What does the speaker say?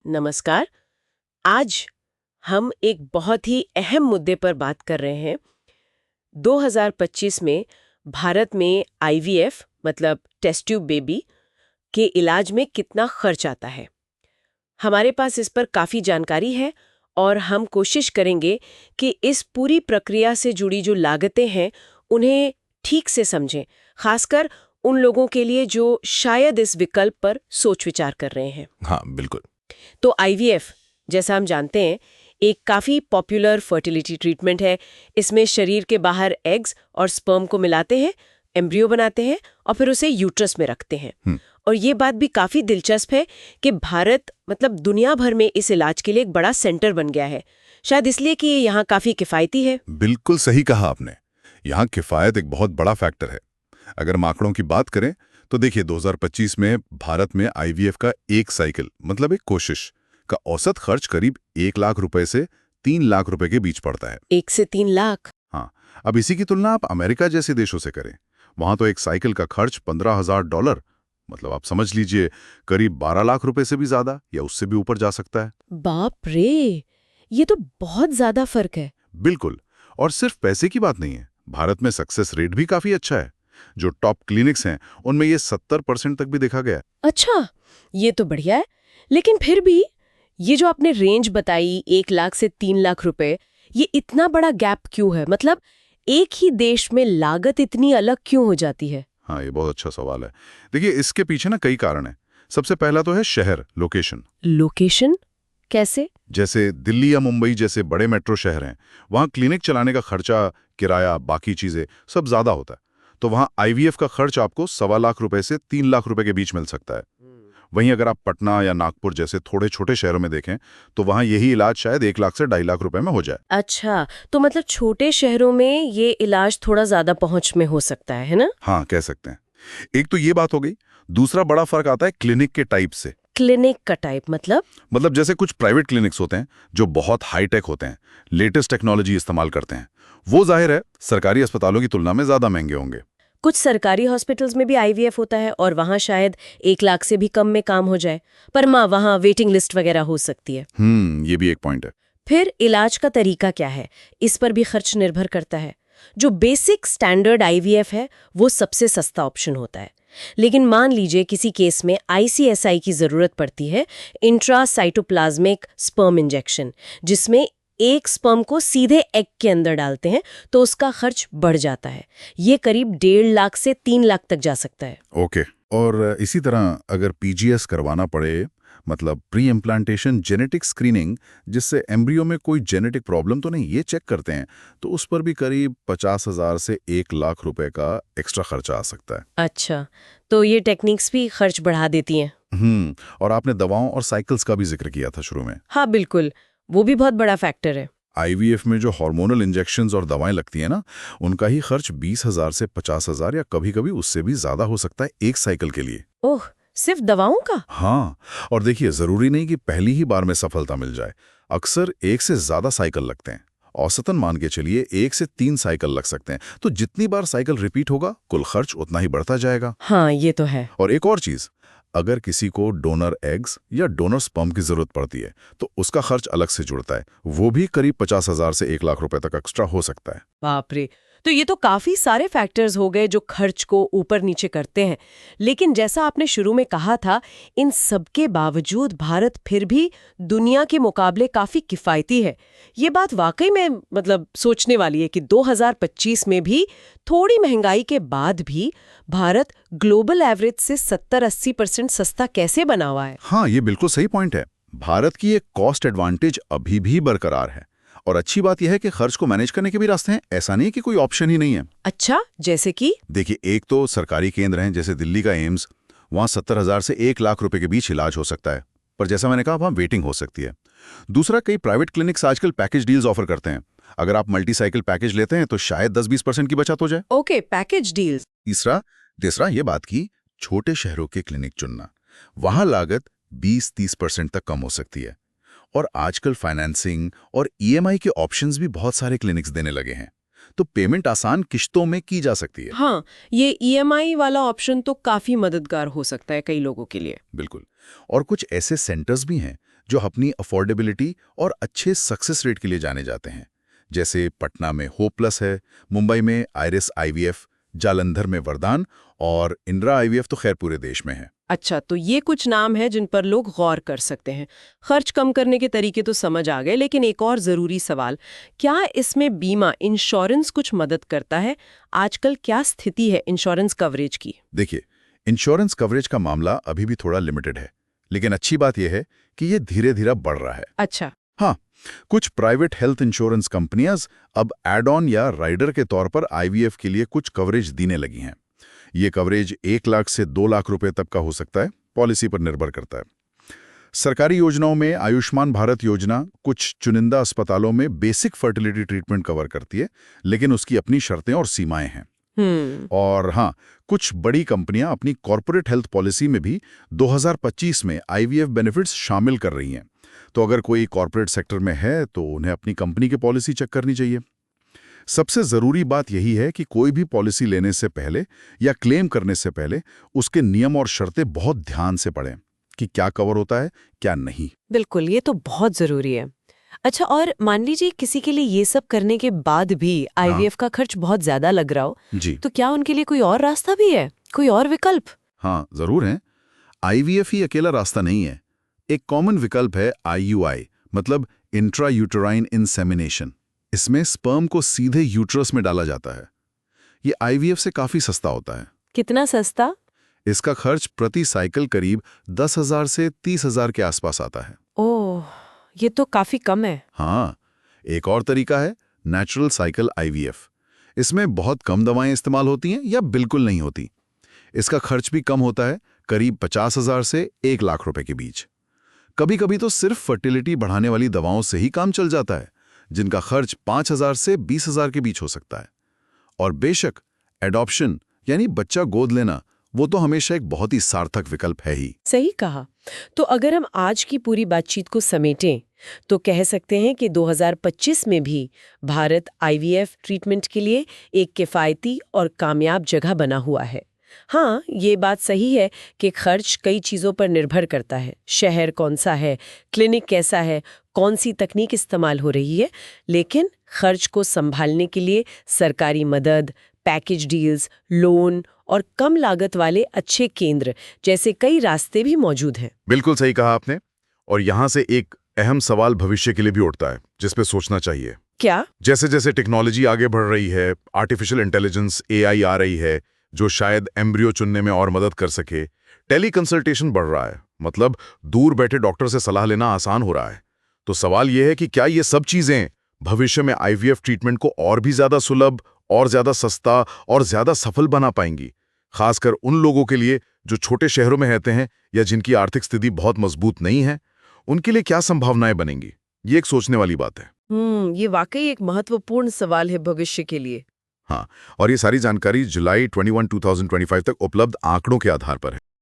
नमस्कार। आज हम एक बहुत ही अहम मुद्दे पर बात कर रहे हैं। 2025 में भारत में आईवीएफ मतलब टेस्ट ट्यूब बेबी के इलाज में कितना खर्च आता है। हमारे पास इस पर काफ़ी जानकारी है और हम कोशिश करेंगे कि इस पूरी प्रक्रिया से जुड़ी जो लागतें हैं उन्हें ठीक से समझें, खासकर उन लोगों के लिए जो शायद इस विकल्प पर सोच विचार कर रहे हैं। हाँ, बिल्कुल। तो आईवीएफ, जैसा हम जानते हैं, एक काफ़ी पॉपुलर फर्टिलिटी ट्रीटमेंट है। इसमें शरीर के बाहर एग्स और स्पर्म को मिलाते हैं, एम्ब्रियो बनाते हैं और फिर उसे यूट्रस में रखते हैं। और ये बात भी काफ़ी दिलचस्प है कि भारत मतलब दुनिया भर में इस इलाज के लिए एक बड़ा सेंटर बन गया है, शायद इसलिए कि ये यहाँ काफ़ी किफ़ायती है। बिल्कुल सही कहा आपने। यहाँ किफ़ायत एक बहुत बड़ा फैक्टर है। अगर हम आंकड़ों की बात करें तो देखिए 2025 में भारत में आईवीएफ का एक साइकिल मतलब एक कोशिश का औसत खर्च करीब 1 लाख रुपए से 3 लाख रुपए के बीच पड़ता है। 1 से 3 लाख? हाँ, अब इसी की तुलना आप अमेरिका जैसे देशों से करें, वहां तो एक साइकिल का खर्च $15,000 मतलब आप समझ लीजिए करीब 12 लाख रुपए से भी ज्यादा या उससे भी ऊपर जा सकता है। बाप रे, ये तो बहुत ज़्यादा फर्क है। बिल्कुल। और सिर्फ पैसे की बात नहीं है, भारत में सक्सेस रेट भी काफी अच्छा है। जो टॉप क्लिनिक्स हैं उनमें ये 70% तक भी देखा गया है। अच्छा, ये तो बढ़िया है। लेकिन फिर भी ये जो आपने रेंज बताई 1 लाख से 3 लाख रुपए, ये इतना बड़ा गैप क्यों है? मतलब एक ही देश में लागत इतनी अलग क्यों हो जाती है? हाँ, ये बहुत अच्छा सवाल है। देखिए, इसके पीछे ना कई कारण हैं। सबसे पहला तो है शहर, लोकेशन। लोकेशन कैसे? जैसे दिल्ली या मुंबई जैसे बड़े मेट्रो शहर हैं, वहाँ क्लिनिक चलाने का खर्चा, किराया, बाकी चीजें सब ज्यादा होता है। तो वहाँ आईवीएफ का खर्च आपको 1.25 लाख रुपए से 3 लाख रुपए के बीच मिल सकता है। वहीं अगर आप पटना या नागपुर जैसे थोड़े छोटे शहरों में देखें तो वहाँ यही इलाज शायद 1 लाख से 2.5 लाख रुपए में हो जाए। अच्छा, तो मतलब छोटे शहरों में ये इलाज थोड़ा ज्यादा पहुंच में हो सकता है ना? हाँ, कह सकते हैं। एक तो ये बात हो गई। दूसरा बड़ा फर्क आता है क्लिनिक के टाइप से। क्लिनिक का टाइप मतलब जैसे कुछ प्राइवेट क्लिनिक्स होते हैं जो बहुत हाईटेक होते हैं, लेटेस्ट टेक्नोलॉजी इस्तेमाल करते हैं, वो जाहिर है सरकारी अस्पतालों की तुलना में ज्यादा महंगे होंगे। कुछ सरकारी हॉस्पिटल्स में भी आईवीएफ होता है और वहाँ शायद 1 लाख से भी कम में काम हो जाए, पर माँ वहाँ वेटिंग लिस्ट वगैरह हो सकती है। ये भी एक पॉइंट है। फिर इलाज का तरीका क्या है, इस पर भी खर्च निर्भर करता है। जो बेसिक स्टैंडर्ड आईवीएफ है वो सबसे सस्ता ऑप्शन होता है, लेकिन मान लीजिए किसी केस में आईसीएसआई की जरूरत पड़ती है, इंट्रासाइटोप्लाज्मिक स्पर्म इंजेक्शन, जिसमें एक स्पर्म को सीधे एग के अंदर डालते हैं, तो उसका खर्च बढ़ जाता है। ये करीब 1.5 लाख से 3 लाख तक जा सकता है। ओके। और इसी तरह अगर पीजीएस करवाना पड़े, मतलब प्री इम्प्लांटेशन जेनेटिक स्क्रीनिंग, जिससे एम्ब्रियो में कोई जेनेटिक प्रॉब्लम तो नहीं, ये चेक करते हैं, तो उस पर भी करीब 50,000 से 1 लाख रुपए का एक्स्ट्रा खर्चा आ सकता है। अच्छा, तो ये टेक्निक्स भी खर्च बढ़ा देती हैं। और आपने दवाओं और साइकिल्स का भी जिक्र किया था शुरू में। हाँ बिल्कुल, वो भी बहुत बड़ा फैक्टर है। आईवीएफ में जो हार्मोनल इंजेक्शंस और दवाएं लगती हैं ना, उनका ही खर्च 20,000 से 50,000 या कभी-कभी उससे भी ज्यादा हो सकता है एक साइकिल के लिए। ओह, सिर्फ दवाओं का? हाँ, और देखिए जरूरी नहीं कि पहली ही बार में सफलता मिल जाए। अक्सर 1 से ज्यादा साइकिल लगते हैं। औसतन मान के चलिए 1 से 3 साइकिल लग सकते हैं। तो जितनी बार साइकिल रिपीट होगा, कुल खर्च उतना ही बढ़ता जाएगा। हाँ, ये तो है। और एक और चीज, अगर किसी को डोनर एग्स या डोनर स्पर्म की जरूरत पड़ती है तो उसका खर्च अलग से जुड़ता है। वो भी करीब 50,000 से 1 लाख रुपए तक एक्स्ट्रा हो सकता है। बाप रे, तो ये तो काफी सारे फैक्टर्स हो गए जो खर्च को ऊपर नीचे करते हैं। लेकिन जैसा आपने शुरू में कहा था, इन सबके बावजूद भारत फिर भी दुनिया के मुकाबले काफी किफायती है। ये बात वाकई में मतलब सोचने वाली है कि 2025 में भी थोड़ी महंगाई के बाद भी भारत ग्लोबल एवरेज से 70-80% सस्ता कैसे बना हुआ है। हाँ, ये बिल्कुल सही पॉइंट है। भारत की एक कॉस्ट एडवांटेज अभी भी बरकरार है। और अच्छी बात यह है कि खर्च को मैनेज करने के भी रास्ते हैं। ऐसा नहीं कि कोई ऑप्शन ही नहीं है। अच्छा, जैसे कि? देखिए, एक तो सरकारी केंद्र हैं जैसे दिल्ली का एम्स, वहाँ 70,000 से 1 लाख रुपए के बीच इलाज हो सकता है, पर जैसा मैंने कहा वहाँ वेटिंग हो सकती है। दूसरा, कई प्राइवेट क्लिनिक्स आजकल पैकेज डील्स ऑफर करते हैं। अगर आप मल्टी साइकिल पैकेज लेते हैं तो शायद 10-20% की बचत हो जाए। Okay, package deals. तीसरा ये बात की छोटे शहरों के क्लिनिक चुनना, वहां लागत 20-30% तक कम हो सकती है। और आजकल फाइनेंसिंग और ईएमआई के ऑप्शंस भी बहुत सारे क्लिनिक्स देने लगे हैं, तो पेमेंट आसान किश्तों में की जा सकती है। हाँ, ये ईएमआई वाला ऑप्शन तो काफी मददगार हो सकता है कई लोगों के लिए। बिल्कुल। और कुछ ऐसे सेंटर्स भी हैं जो अपनी अफोर्डेबिलिटी और अच्छे सक्सेस रेट के लिए जाने जाते हैं। जैसे पटना में होप्लस है, मुंबई में आइरिस आईवीएफ, जालंधर में वरदान और इंदिरा आईवीएफ तो खैर पूरे देश में है। अच्छा, तो ये कुछ नाम हैं जिन पर लोग गौर कर सकते हैं। खर्च कम करने के तरीके तो समझ आ गए, लेकिन एक और ज़रूरी सवाल, क्या इसमें बीमा इंश्योरेंस कुछ मदद करता है? आजकल क्या स्थिति है इंश्योरेंस कवरेज की? देखिए, इंश्योरेंस कवरेज का मामला अभी भी थोड़ा लिमिटेड है, लेकिन अच्छी बात यह है कि ये धीरे धीरे बढ़ रहा है। अच्छा। हाँ, कुछ प्राइवेट हेल्थ इंश्योरेंस कंपनियां अब एड ऑन या राइडर के तौर पर आईवीएफ के लिए कुछ कवरेज देने लगी हैं। ये कवरेज 1 लाख से 2 लाख रुपए तक का हो सकता है, पॉलिसी पर निर्भर करता है। सरकारी योजनाओं में आयुष्मान भारत योजना कुछ चुनिंदा अस्पतालों में बेसिक फर्टिलिटी ट्रीटमेंट कवर करती है, लेकिन उसकी अपनी शर्तें और सीमाएं हैं। और हाँ, कुछ बड़ी कंपनियां अपनी कॉर्पोरेट हेल्थ पॉलिसी में भी 2025 में आईवीएफ बेनिफिट्स शामिल कर रही हैं। तो अगर कोई कॉर्पोरेट सेक्टर में है तो उन्हें अपनी कंपनी की पॉलिसी चेक करनी चाहिए। सबसे ज़रूरी बात यही है कि कोई भी पॉलिसी लेने से पहले या क्लेम करने से पहले उसके नियम और शर्तें बहुत ध्यान से पढ़ें कि क्या कवर होता है, क्या नहीं। बिल्कुल, ये तो बहुत ज़रूरी है। अच्छा, और मान लीजिए किसी के लिए ये सब करने के बाद भी आईवीएफ का खर्च बहुत ज़्यादा लग रहा हो, जी, तो क्या उनके लिए कोई और रास्ता भी है, कोई और विकल्प? हाँ, ज़रूर है। आईवीएफ ही अकेला रास्ता नहीं है। एक कॉमन विकल्प है आईयूआई, मतलब इंट्रा यूटेराइन इंसेमिनेशन। इसमें स्पर्म को सीधे यूट्रस में डाला जाता है। ये आईवीएफ से काफी सस्ता होता है। कितना सस्ता? इसका खर्च प्रति साइकिल करीब 10,000 से 30,000 के आसपास आता है। ओह, ये तो काफी कम है। हाँ, एक और तरीका है नेचुरल साइकिल आईवीएफ। इसमें बहुत कम दवाएं इस्तेमाल होती हैं या बिल्कुल नहीं होती। इसका खर्च भी कम होता है, करीब 50,000 से 1 लाख रुपए के बीच। कभी कभी तो सिर्फ फर्टिलिटी बढ़ाने वाली दवाओं से ही काम चल जाता है, जिनका खर्च 5,000 से 20,000 के बीच हो सकता है। और बेशक एडॉप्शन यानी बच्चा गोद लेना, वो तो हमेशा एक बहुत ही सार्थक विकल्प है ही। सही कहा। तो अगर हम आज की पूरी बातचीत को समेटें तो कह सकते हैं कि 2025 में भी भारत आईवीएफ ट्रीटमेंट के लिए एक किफ़ायती और कामयाब जगह बना हुआ है। हाँ, ये बात सही है कि खर्च कई चीज़ों पर निर्भर करता है। शहर कौन सा है, क्लिनिक कैसा है, कौन सी तकनीक इस्तेमाल हो रही है, लेकिन खर्च को संभालने के लिए सरकारी मदद, पैकेज डील्स, लोन और कम लागत वाले अच्छे केंद्र जैसे कई रास्ते भी मौजूद हैं। बिल्कुल सही कहा आपने। और यहाँ से एक अहम सवाल भविष्य के लिए भी उठता है, जिस पे सोचना चाहिए। क्या? जैसे जैसे टेक्नोलॉजी आगे बढ़ रही है, आर्टिफिशियल इंटेलिजेंस एआई आ रही है, जो शायद एम्ब्रियो चुनने में और मदद कर सके। टेली कंसल्टेशन बढ़ रहा है, मतलब दूर बैठे डॉक्टर से सलाह लेना आसान हो रहा है। तो सवाल यह है कि क्या ये सब चीजें भविष्य में आईवीएफ ट्रीटमेंट को और भी ज्यादा सुलभ और ज्यादा सस्ता और ज्यादा सफल बना पाएंगी, खासकर उन लोगों के लिए जो छोटे शहरों में रहते हैं या जिनकी आर्थिक स्थिति बहुत मजबूत नहीं है। उनके लिए क्या संभावनाएं बनेंगी, ये एक सोचने वाली बात है। ये वाकई एक महत्वपूर्ण सवाल है भविष्य के लिए। हाँ, और ये सारी जानकारी जुलाई 21, 2025 तक उपलब्ध आंकड़ों के आधार पर है।